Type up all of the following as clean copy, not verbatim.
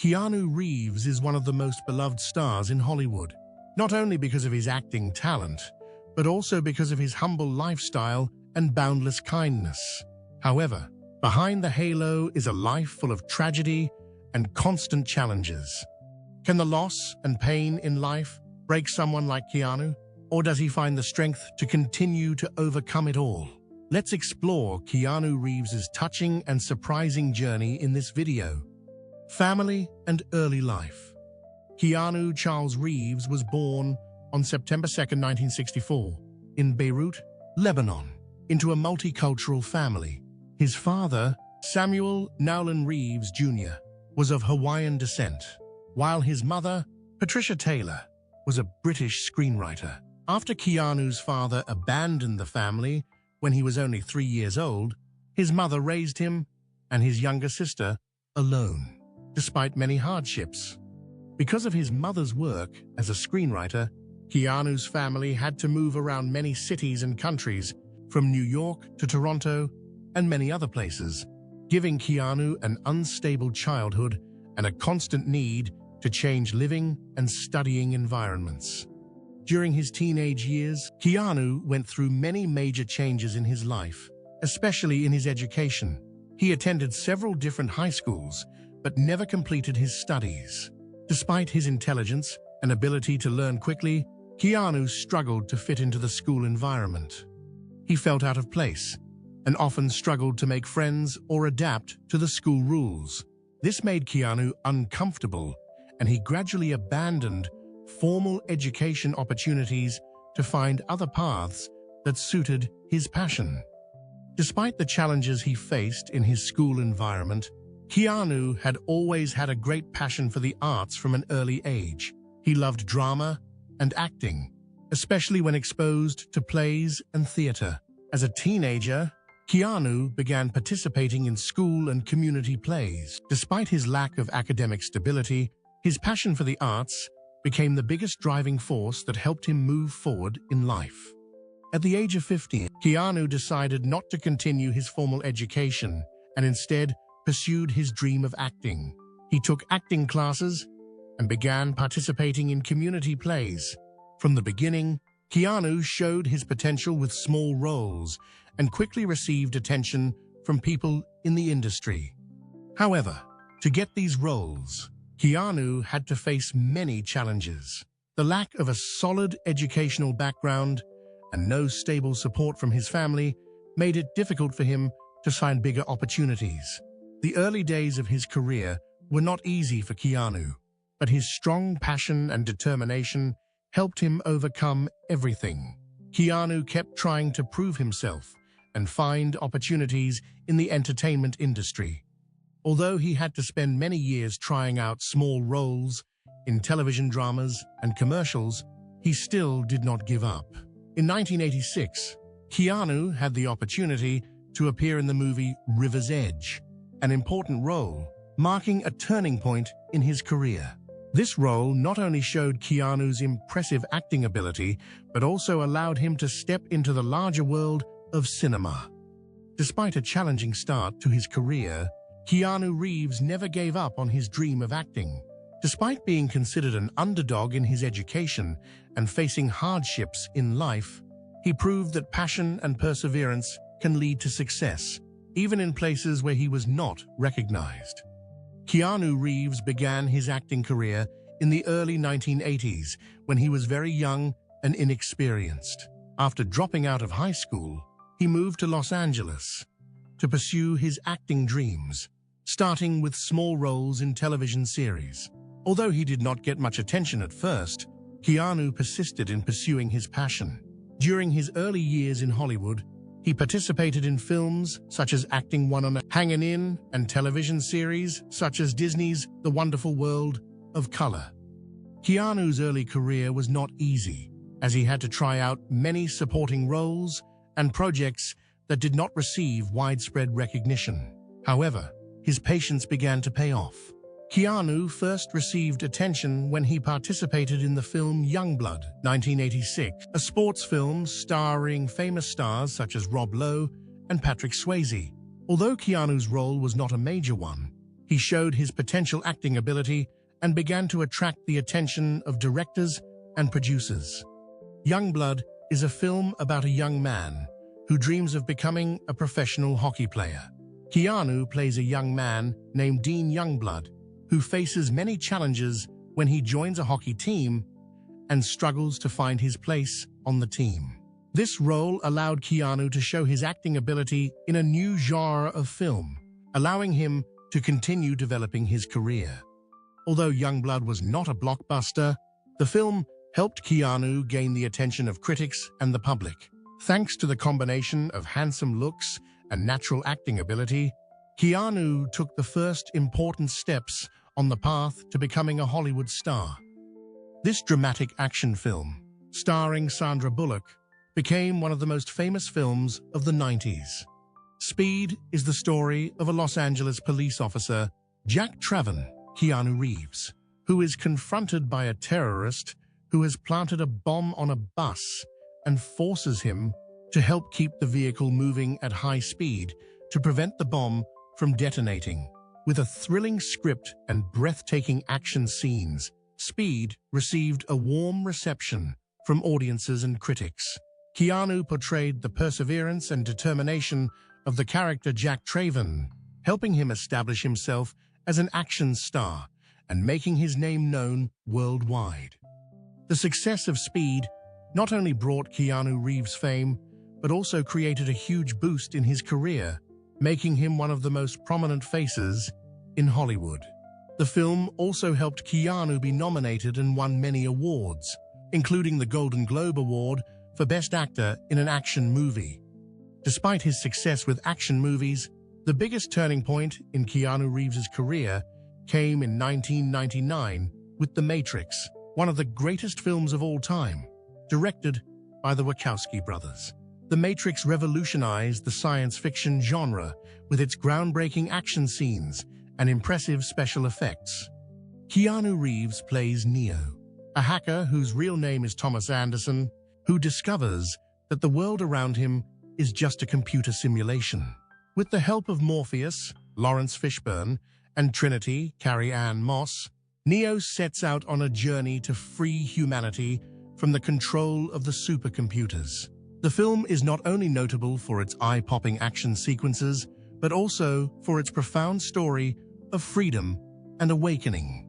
Keanu Reeves is one of the most beloved stars in Hollywood, not only because of his acting talent, but also because of his humble lifestyle and boundless kindness. However, behind the halo is a life full of tragedy and constant challenges. Can the loss and pain in life break someone like Keanu, or does he find the strength to continue to overcome it all? Let's explore Keanu Reeves's touching and surprising journey in this video. Family and early life. Keanu Charles Reeves was born on September 2, 1964, in Beirut, Lebanon, into a multicultural family. His father, Samuel Nowlin Reeves Jr., was of Hawaiian descent, while his mother, Patricia Taylor, was a British screenwriter. After Keanu's father abandoned the family when he was only 3 years old, his mother raised him and his younger sister alone, despite many hardships. Because of his mother's work as a screenwriter, Keanu's family had to move around many cities and countries, from New York to Toronto and many other places, giving Keanu an unstable childhood and a constant need to change living and studying environments. During his teenage years, Keanu went through many major changes in his life, especially in his education. He attended several different high schools, but never completed his studies. Despite his intelligence and ability to learn quickly, Keanu struggled to fit into the school environment. He felt out of place and often struggled to make friends or adapt to the school rules. This made Keanu uncomfortable, and he gradually abandoned formal education opportunities to find other paths that suited his passion. Despite the challenges he faced in his school environment, Keanu had always had a great passion for the arts from an early age. He loved drama and acting, especially when exposed to plays and theater. As a teenager, Keanu began participating in school and community plays. Despite his lack of academic stability, his passion for the arts became the biggest driving force that helped him move forward in life. At the age of 15, Keanu decided not to continue his formal education and instead pursued his dream of acting. He took acting classes and began participating in community plays. From the beginning, Keanu showed his potential with small roles and quickly received attention from people in the industry. However, to get these roles, Keanu had to face many challenges. The lack of a solid educational background and no stable support from his family made it difficult for him to find bigger opportunities. The early days of his career were not easy for Keanu, but his strong passion and determination helped him overcome everything. Keanu kept trying to prove himself and find opportunities in the entertainment industry. Although he had to spend many years trying out small roles in television dramas and commercials, he still did not give up. In 1986, Keanu had the opportunity to appear in the movie River's Edge, an important role, marking a turning point in his career. This role not only showed Keanu's impressive acting ability, but also allowed him to step into the larger world of cinema. Despite a challenging start to his career, Keanu Reeves never gave up on his dream of acting. Despite being considered an underdog in his education and facing hardships in life, he proved that passion and perseverance can lead to success, even in places where he was not recognized. Keanu Reeves began his acting career in the early 1980s when he was very young and inexperienced. After dropping out of high school, he moved to Los Angeles to pursue his acting dreams, starting with small roles in television series. Although he did not get much attention at first, Keanu persisted in pursuing his passion. During his early years in Hollywood, he participated in films such as Acting One on a Hangin' In and television series such as Disney's The Wonderful World of Color. Keanu's early career was not easy, as he had to try out many supporting roles and projects that did not receive widespread recognition. However, his patience began to pay off. Keanu first received attention when he participated in the film Youngblood, 1986, a sports film starring famous stars such as Rob Lowe and Patrick Swayze. Although Keanu's role was not a major one, he showed his potential acting ability and began to attract the attention of directors and producers. Youngblood is a film about a young man who dreams of becoming a professional hockey player. Keanu plays a young man named Dean Youngblood who faces many challenges when he joins a hockey team and struggles to find his place on the team. This role allowed Keanu to show his acting ability in a new genre of film, allowing him to continue developing his career. Although Youngblood was not a blockbuster, the film helped Keanu gain the attention of critics and the public. Thanks to the combination of handsome looks and natural acting ability, Keanu took the first important steps on the path to becoming a Hollywood star. This dramatic action film, starring Sandra Bullock, became one of the most famous films of the 90s. Speed is the story of a Los Angeles police officer, Jack Traven, Keanu Reeves, who is confronted by a terrorist who has planted a bomb on a bus and forces him to help keep the vehicle moving at high speed to prevent the bomb from detonating. With a thrilling script and breathtaking action scenes, Speed received a warm reception from audiences and critics. Keanu portrayed the perseverance and determination of the character Jack Traven, helping him establish himself as an action star and making his name known worldwide. The success of Speed not only brought Keanu Reeves fame, but also created a huge boost in his career, making him one of the most prominent faces in Hollywood. The film also helped Keanu be nominated and won many awards, including the Golden Globe Award for Best Actor in an Action Movie. Despite his success with action movies, the biggest turning point in Keanu Reeves' career came in 1999 with The Matrix, one of the greatest films of all time, directed by the Wachowski brothers. The Matrix revolutionized the science fiction genre with its groundbreaking action scenes and impressive special effects. Keanu Reeves plays Neo, a hacker whose real name is Thomas Anderson, who discovers that the world around him is just a computer simulation. With the help of Morpheus, Lawrence Fishburne, and Trinity, Carrie-Anne Moss, Neo sets out on a journey to free humanity from the control of the supercomputers. The film is not only notable for its eye-popping action sequences, but also for its profound story of freedom and awakening.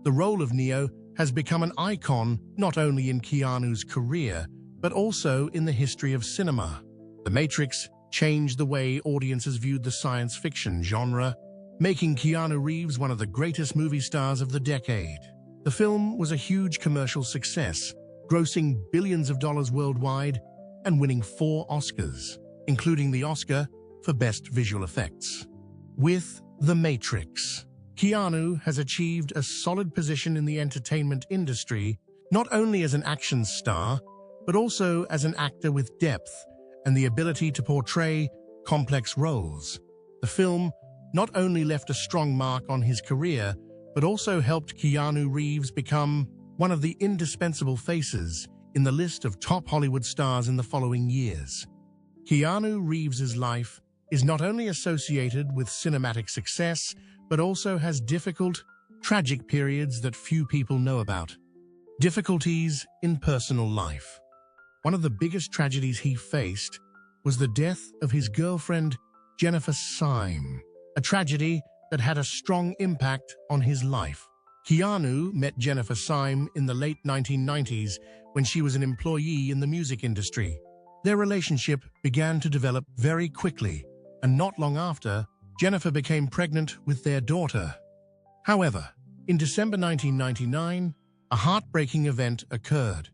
The role of Neo has become an icon not only in Keanu's career, but also in the history of cinema. The Matrix changed the way audiences viewed the science fiction genre, making Keanu Reeves one of the greatest movie stars of the decade. The film was a huge commercial success, grossing billions of dollars worldwide and winning 4 Oscars, including the Oscar for Best Visual Effects. With The Matrix, Keanu has achieved a solid position in the entertainment industry, not only as an action star, but also as an actor with depth and the ability to portray complex roles. The film not only left a strong mark on his career, but also helped Keanu Reeves become one of the indispensable faces in the list of top Hollywood stars in the following years. Keanu Reeves' life is not only associated with cinematic success, but also has difficult, tragic periods that few people know about. Difficulties in personal life. One of the biggest tragedies he faced was the death of his girlfriend, Jennifer Syme, a tragedy that had a strong impact on his life. Keanu met Jennifer Syme in the late 1990s when she was an employee in the music industry. Their relationship began to develop very quickly, and not long after, Jennifer became pregnant with their daughter. However, in December 1999, a heartbreaking event occurred.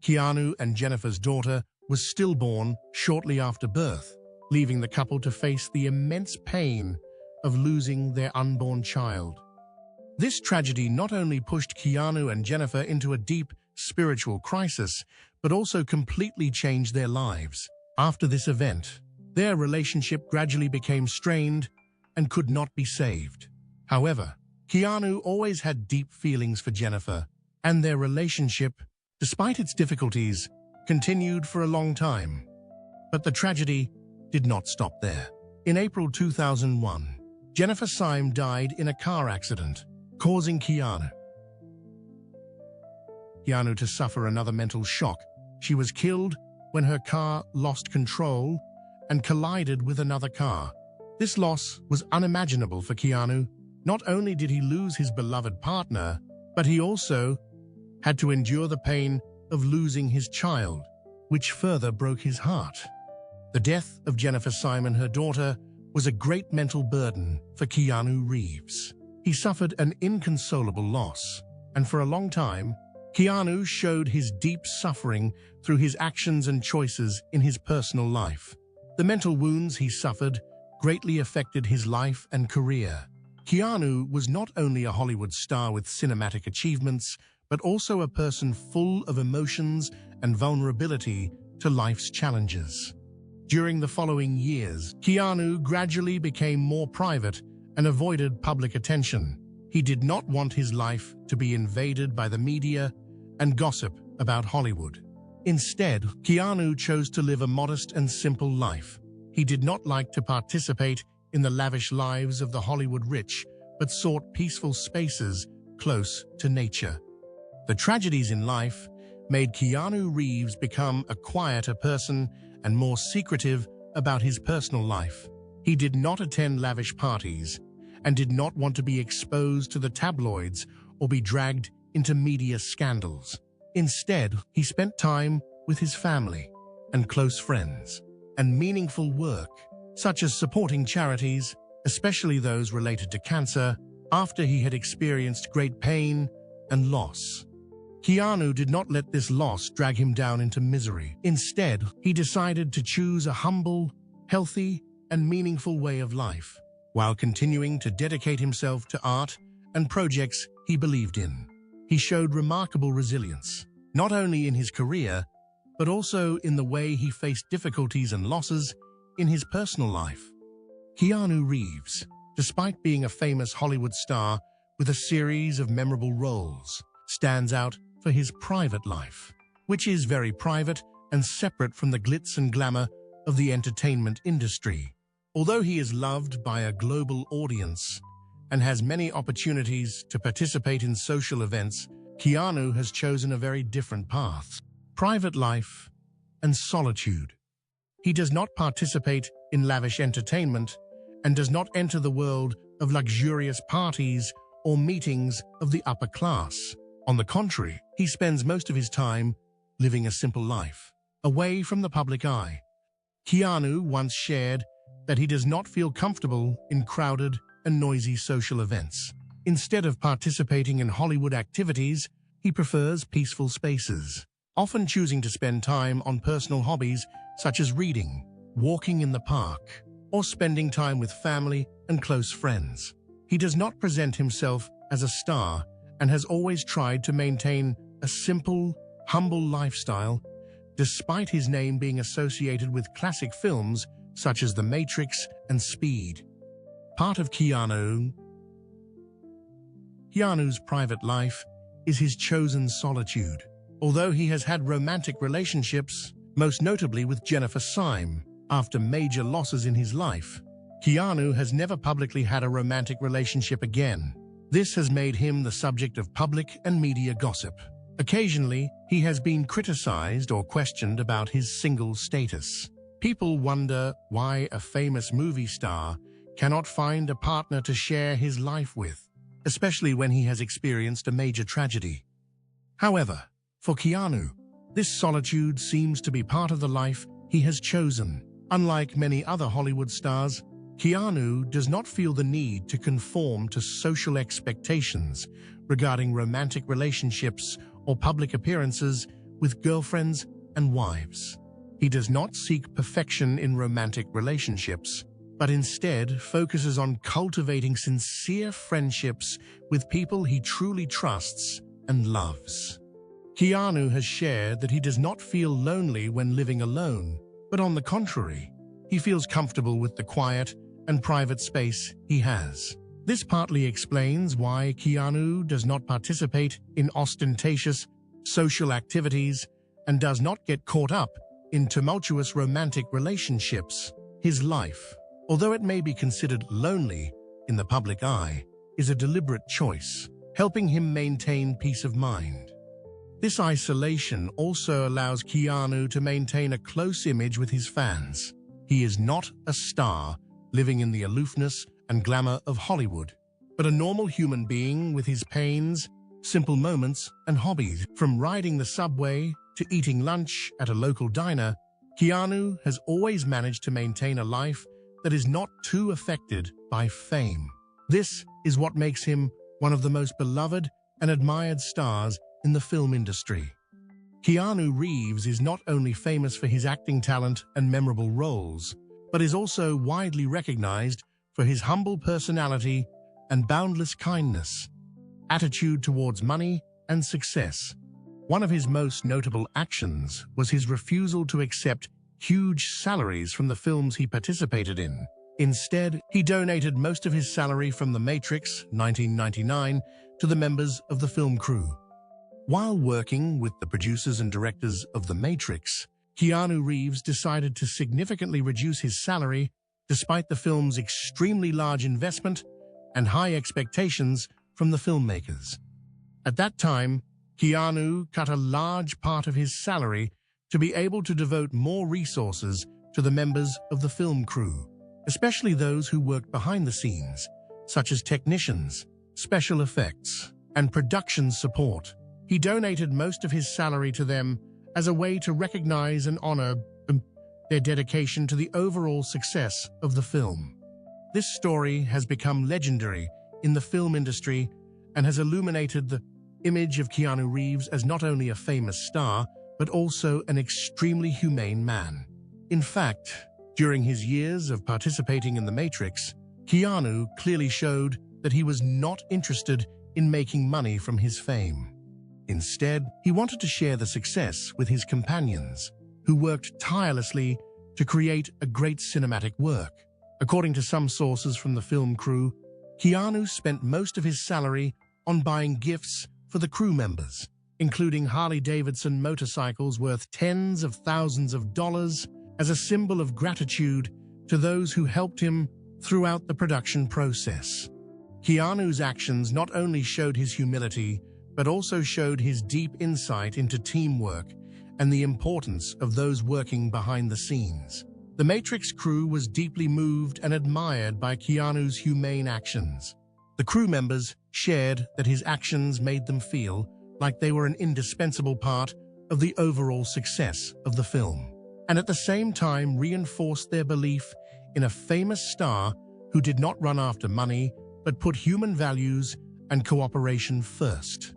Keanu and Jennifer's daughter was stillborn shortly after birth, leaving the couple to face the immense pain of losing their unborn child. This tragedy not only pushed Keanu and Jennifer into a deep spiritual crisis, but also completely changed their lives. After this event, their relationship gradually became strained and could not be saved. However, Keanu always had deep feelings for Jennifer, and their relationship, despite its difficulties, continued for a long time. But the tragedy did not stop there. In April 2001, Jennifer Syme died in a car accident, causing Keanu to suffer another mental shock. She was killed when her car lost control and collided with another car. This loss was unimaginable for Keanu. Not only did he lose his beloved partner, but he also had to endure the pain of losing his child, which further broke his heart. The death of Jennifer Syme, her daughter, was a great mental burden for Keanu Reeves. He suffered an inconsolable loss, and for a long time, Keanu showed his deep suffering through his actions and choices in his personal life. The mental wounds he suffered greatly affected his life and career. Keanu was not only a Hollywood star with cinematic achievements, but also a person full of emotions and vulnerability to life's challenges. During the following years, Keanu gradually became more private and avoided public attention. He did not want his life to be invaded by the media and gossip about Hollywood. Instead, Keanu chose to live a modest and simple life. He did not like to participate in the lavish lives of the Hollywood rich, but sought peaceful spaces close to nature. The tragedies in life made Keanu Reeves become a quieter person and more secretive about his personal life. He did not attend lavish parties and did not want to be exposed to the tabloids or be dragged into media scandals. Instead, he spent time with his family and close friends and meaningful work, such as supporting charities, especially those related to cancer, after he had experienced great pain and loss. Keanu did not let this loss drag him down into misery. Instead, he decided to choose a humble, healthy, and meaningful way of life, while continuing to dedicate himself to art and projects he believed in. He showed remarkable resilience, not only in his career, but also in the way he faced difficulties and losses in his personal life. Keanu Reeves, despite being a famous Hollywood star with a series of memorable roles, stands out for his private life, which is very private and separate from the glitz and glamour of the entertainment industry. Although he is loved by a global audience and has many opportunities to participate in social events, Keanu has chosen a very different path: private life and solitude. He does not participate in lavish entertainment and does not enter the world of luxurious parties or meetings of the upper class. On the contrary, he spends most of his time living a simple life, away from the public eye. Keanu once shared that he does not feel comfortable in crowded and noisy social events. Instead of participating in Hollywood activities, he prefers peaceful spaces, often choosing to spend time on personal hobbies such as reading, walking in the park, or spending time with family and close friends. He does not present himself as a star and has always tried to maintain a simple, humble lifestyle, despite his name being associated with classic films such as The Matrix and Speed. Part of Keanu's private life is his chosen solitude. Although he has had romantic relationships, most notably with Jennifer Syme, after major losses in his life, Keanu has never publicly had a romantic relationship again. This has made him the subject of public and media gossip. Occasionally, he has been criticized or questioned about his single status. People wonder why a famous movie star cannot find a partner to share his life with, especially when he has experienced a major tragedy. However, for Keanu, this solitude seems to be part of the life he has chosen. Unlike many other Hollywood stars, Keanu does not feel the need to conform to social expectations regarding romantic relationships or public appearances with girlfriends and wives. He does not seek perfection in romantic relationships, but instead focuses on cultivating sincere friendships with people he truly trusts and loves. Keanu has shared that he does not feel lonely when living alone, but on the contrary, he feels comfortable with the quiet and private space he has. This partly explains why Keanu does not participate in ostentatious social activities and does not get caught up in tumultuous romantic relationships. His life, although it may be considered lonely, in the public eye is a deliberate choice, helping him maintain peace of mind. This isolation also allows Keanu to maintain a close image with his fans. He is not a star living in the aloofness and glamour of Hollywood, but a normal human being with his pains, simple moments, and hobbies. From riding the subway to eating lunch at a local diner, Keanu has always managed to maintain a life that is not too affected by fame. This is what makes him one of the most beloved and admired stars in the film industry. Keanu Reeves is not only famous for his acting talent and memorable roles, but is also widely recognized for his humble personality and boundless kindness, attitude towards money and success. One of his most notable actions was his refusal to accept huge salaries from the films he participated in. Instead, he donated most of his salary from The Matrix, 1999, to the members of the film crew. While working with the producers and directors of The Matrix, Keanu Reeves decided to significantly reduce his salary despite the film's extremely large investment and high expectations from the filmmakers. At that time, Keanu cut a large part of his salary to be able to devote more resources to the members of the film crew, especially those who worked behind the scenes, such as technicians, special effects, and production support. He donated most of his salary to them as a way to recognize and honor their dedication to the overall success of the film. This story has become legendary in the film industry and has illuminated the image of Keanu Reeves as not only a famous star, but also an extremely humane man. In fact, during his years of participating in The Matrix, Keanu clearly showed that he was not interested in making money from his fame. Instead, he wanted to share the success with his companions, who worked tirelessly to create a great cinematic work. According to some sources from the film crew, Keanu spent most of his salary on buying gifts for the crew members, including Harley-Davidson motorcycles worth tens of thousands of dollars as a symbol of gratitude to those who helped him throughout the production process. Keanu's actions not only showed his humility, but also showed his deep insight into teamwork and the importance of those working behind the scenes. The Matrix crew was deeply moved and admired by Keanu's humane actions. The crew members shared that his actions made them feel like they were an indispensable part of the overall success of the film, and at the same time reinforced their belief in a famous star who did not run after money, but put human values and cooperation first.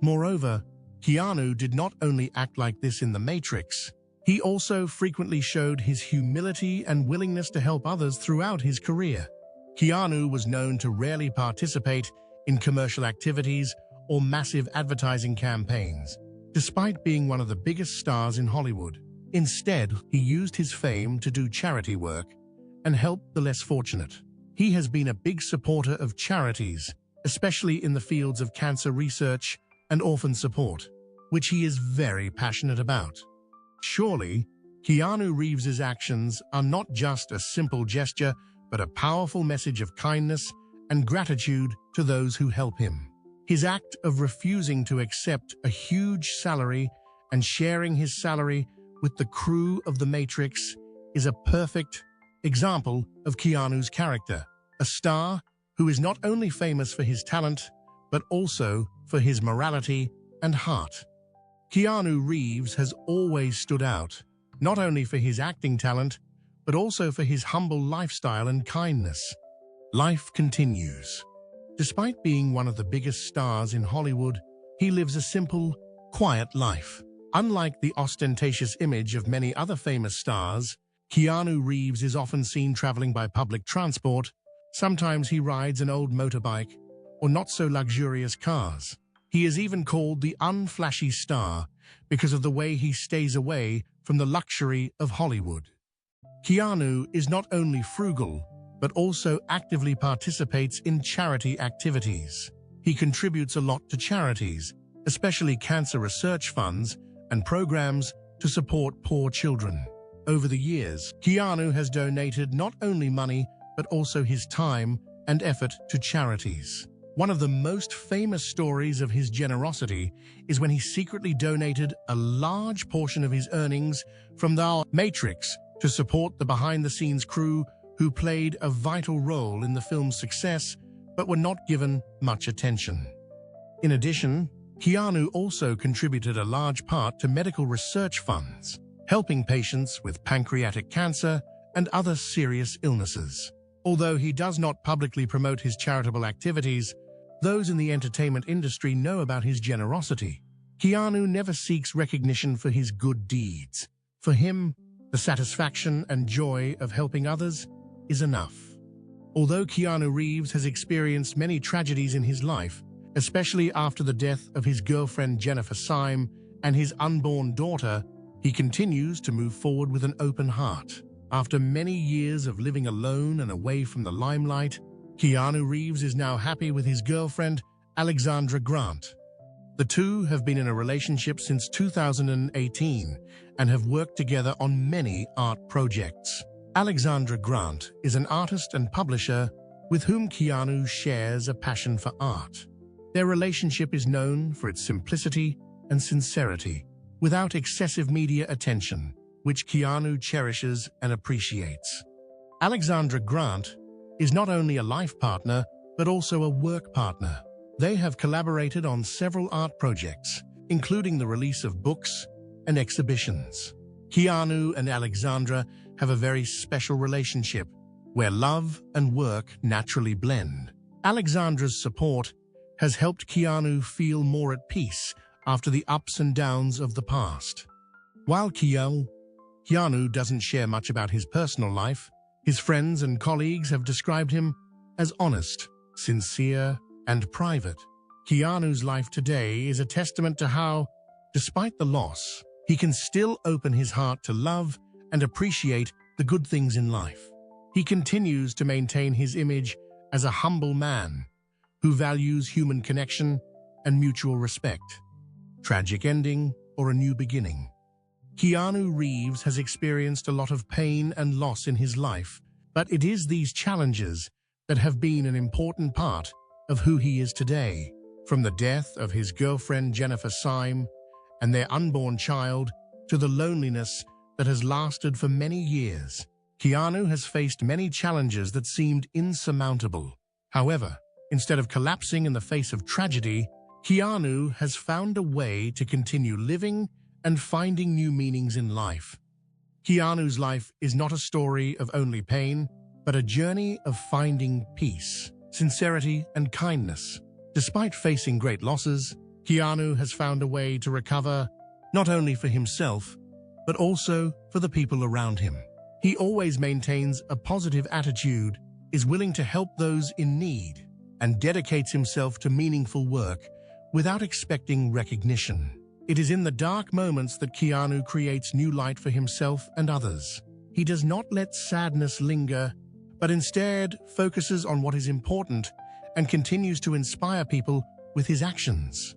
Moreover, Keanu did not only act like this in The Matrix, he also frequently showed his humility and willingness to help others throughout his career. Keanu was known to rarely participate in commercial activities or massive advertising campaigns, despite being one of the biggest stars in Hollywood. Instead, he used his fame to do charity work and help the less fortunate. He has been a big supporter of charities, especially in the fields of cancer research and orphan support, which he is very passionate about. Surely, Keanu Reeves's actions are not just a simple gesture, but a powerful message of kindness and gratitude to those who help him. His act of refusing to accept a huge salary and sharing his salary with the crew of The Matrix is a perfect example of Keanu's character, a star who is not only famous for his talent, but also for his morality and heart. Keanu Reeves has always stood out, not only for his acting talent, but also for his humble lifestyle and kindness. Life continues. Despite being one of the biggest stars in Hollywood, he lives a simple, quiet life. Unlike the ostentatious image of many other famous stars, Keanu Reeves is often seen traveling by public transport. Sometimes he rides an old motorbike or not-so-luxurious cars. He is even called the unflashy star because of the way he stays away from the luxury of Hollywood. Keanu is not only frugal, but also actively participates in charity activities. He contributes a lot to charities, especially cancer research funds and programs to support poor children. Over the years, Keanu has donated not only money, but also his time and effort to charities. One of the most famous stories of his generosity is when he secretly donated a large portion of his earnings from the Matrix to support the behind-the-scenes crew who played a vital role in the film's success but were not given much attention. In addition, Keanu also contributed a large part to medical research funds, helping patients with pancreatic cancer and other serious illnesses. Although he does not publicly promote his charitable activities, those in the entertainment industry know about his generosity. Keanu never seeks recognition for his good deeds. For him, the satisfaction and joy of helping others is enough. Although Keanu Reeves has experienced many tragedies in his life, especially after the death of his girlfriend Jennifer Syme and his unborn daughter, he continues to move forward with an open heart. After many years of living alone and away from the limelight, Keanu Reeves is now happy with his girlfriend, Alexandra Grant. The two have been in a relationship since 2018 and have worked together on many art projects. Alexandra Grant is an artist and publisher with whom Keanu shares a passion for art. Their relationship is known for its simplicity and sincerity, without excessive media attention, which Keanu cherishes and appreciates. Alexandra Grant is not only a life partner, but also a work partner. They have collaborated on several art projects, including the release of books and exhibitions. Keanu and Alexandra have a very special relationship, where love and work naturally blend. Alexandra's support has helped Keanu feel more at peace after the ups and downs of the past. While Keanu doesn't share much about his personal life, his friends and colleagues have described him as honest, sincere, and private. Keanu's life today is a testament to how, despite the loss, he can still open his heart to love and appreciate the good things in life. He continues to maintain his image as a humble man who values human connection and mutual respect. Tragic ending or a new beginning. Keanu Reeves has experienced a lot of pain and loss in his life, but it is these challenges that have been an important part of who he is today. From the death of his girlfriend Jennifer Syme and their unborn child to the loneliness that has lasted for many years, Keanu has faced many challenges that seemed insurmountable. However, instead of collapsing in the face of tragedy, Keanu has found a way to continue living and finding new meanings in life. Keanu's life is not a story of only pain, but a journey of finding peace, sincerity, and kindness. Despite facing great losses, Keanu has found a way to recover, not only for himself, but also for the people around him. He always maintains a positive attitude, is willing to help those in need, and dedicates himself to meaningful work without expecting recognition. It is in the dark moments that Keanu creates new light for himself and others. He does not let sadness linger, but instead focuses on what is important and continues to inspire people with his actions.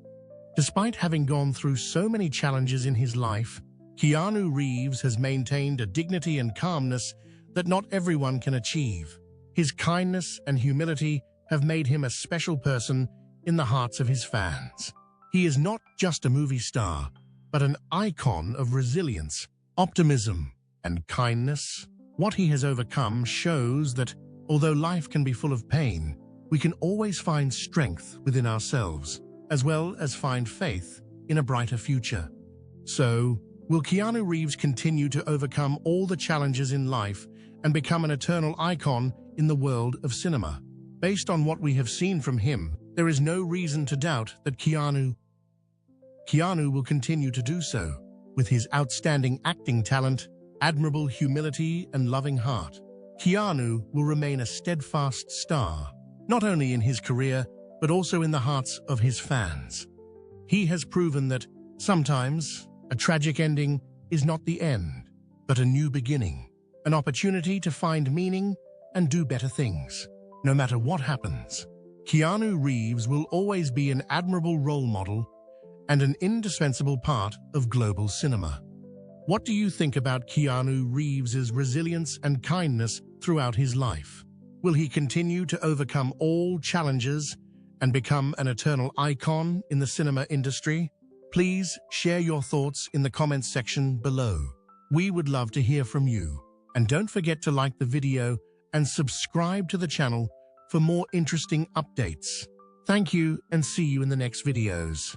Despite having gone through so many challenges in his life, Keanu Reeves has maintained a dignity and calmness that not everyone can achieve. His kindness and humility have made him a special person in the hearts of his fans. He is not just a movie star, but an icon of resilience, optimism, and kindness. What he has overcome shows that, although life can be full of pain, we can always find strength within ourselves, as well as find faith in a brighter future. So, will Keanu Reeves continue to overcome all the challenges in life and become an eternal icon in the world of cinema? Based on what we have seen from him, there is no reason to doubt that Keanu will continue to do so. With his outstanding acting talent, admirable humility, and loving heart, Keanu will remain a steadfast star, not only in his career, but also in the hearts of his fans. He has proven that sometimes a tragic ending is not the end, but a new beginning, an opportunity to find meaning and do better things. No matter what happens, Keanu Reeves will always be an admirable role model and an indispensable part of global cinema. What do you think about Keanu Reeves' resilience and kindness throughout his life? Will he continue to overcome all challenges and become an eternal icon in the cinema industry? Please share your thoughts in the comments section below. We would love to hear from you. And don't forget to like the video and subscribe to the channel for more interesting updates. Thank you and see you in the next videos.